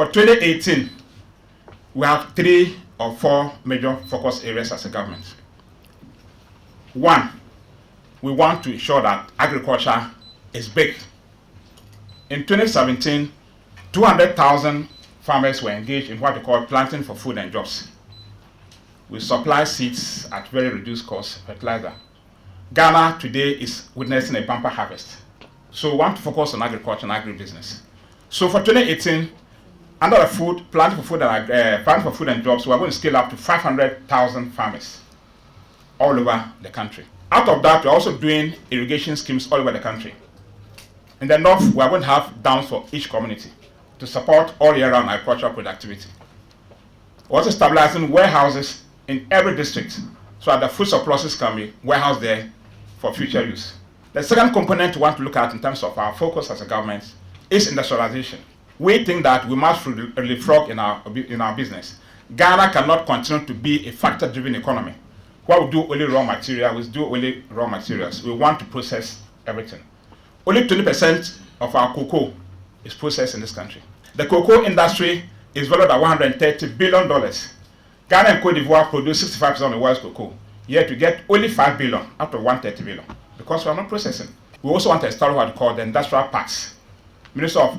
For 2018, we have 3 or 4 major focus areas as a government. One, we want to ensure that agriculture is big. In 2017, 200,000 farmers were engaged in what we call planting for food and jobs. We supply seeds at very reduced cost, fertilizer. Ghana today is witnessing a bumper harvest. So we want to focus on agriculture and agribusiness. So for 2018, under the planting for food and jobs, we are going to scale up to 500,000 farmers all over the country. Out of that, we are also doing irrigation schemes all over the country. In the north, we are going to have dams for each community to support all year-round agricultural productivity. We're also stabilizing warehouses in every district so that the food surpluses can be warehoused there for future use. The second component we want to look at in terms of our focus as a government is industrialization. We think that we must leapfrog in our business. Ghana cannot continue to be a factor-driven economy where we do only raw materials. We want to process everything. Only 20% of our cocoa is processed in this country. The cocoa industry is valued at $130 billion. Ghana and Cote d'Ivoire produce 65% of the world's cocoa, yet we get only $5 billion out of $130 billion because we are not processing. We also want to establish what we call the industrial parks. Minister of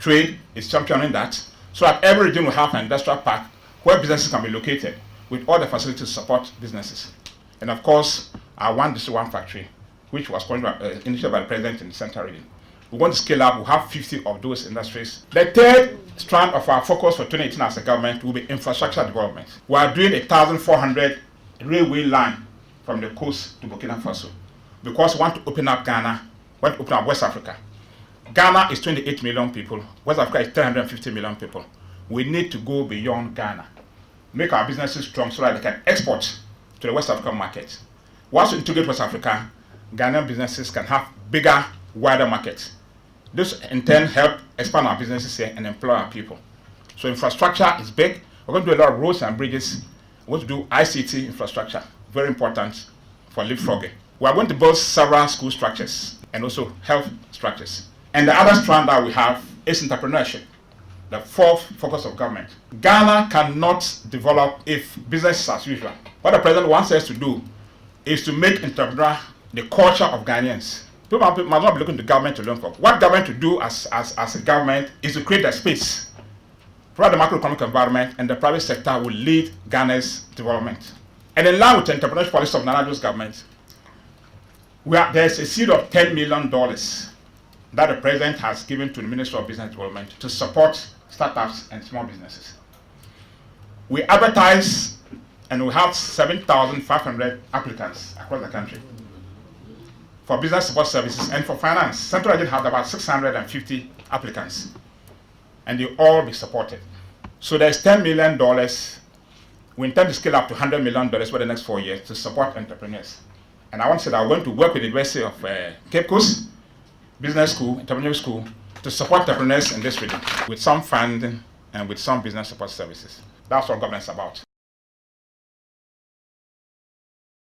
Trade is championing that, so that every region will have an industrial park where businesses can be located with all the facilities to support businesses. And of course, our one district, one factory, which was initiated by the president in the central region. We want to scale up. We have 50 of those industries. The third strand of our focus for 2018 as a government will be infrastructure development. We are doing 1,400 railway line from the coast to Burkina Faso because we want to open up Ghana, we want to open up West Africa. Ghana is 28 million people. West Africa is 350 million people. We need to go beyond Ghana, make our businesses strong so that they can export to the West African market. Once we integrate West Africa, Ghanaian businesses can have bigger, wider markets. This in turn help expand our businesses here and employ our people. So infrastructure is big. We're going to do a lot of roads and bridges. We're going to do ICT infrastructure, very important for leapfrogging. We are going to build several school structures and also health structures. And the other strand that we have is entrepreneurship, the fourth focus of government. Ghana cannot develop if business is as usual. What the president wants us to do is to make entrepreneurship the culture of Ghanaians. People must not be looking to government to learn from. What government to do as a government is to create a space, provide the macroeconomic environment, and the private sector will lead Ghana's development. And in line with the entrepreneurship policy of Nanado's government, there's a seed of $10 million that the president has given to the Ministry of Business Development to support startups and small businesses. We advertise and we have 7,500 applicants across the country for business support services and for finance. Central Region has about 650 applicants and they all be supported. So there's $10 million. We intend to scale up to $100 million for the next 4 years to support entrepreneurs. And I want to say that we're going to work with the University of Cape Coast Business School, Entrepreneurial School, to support entrepreneurs in this region with some funding and with some business support services. That's what government is about.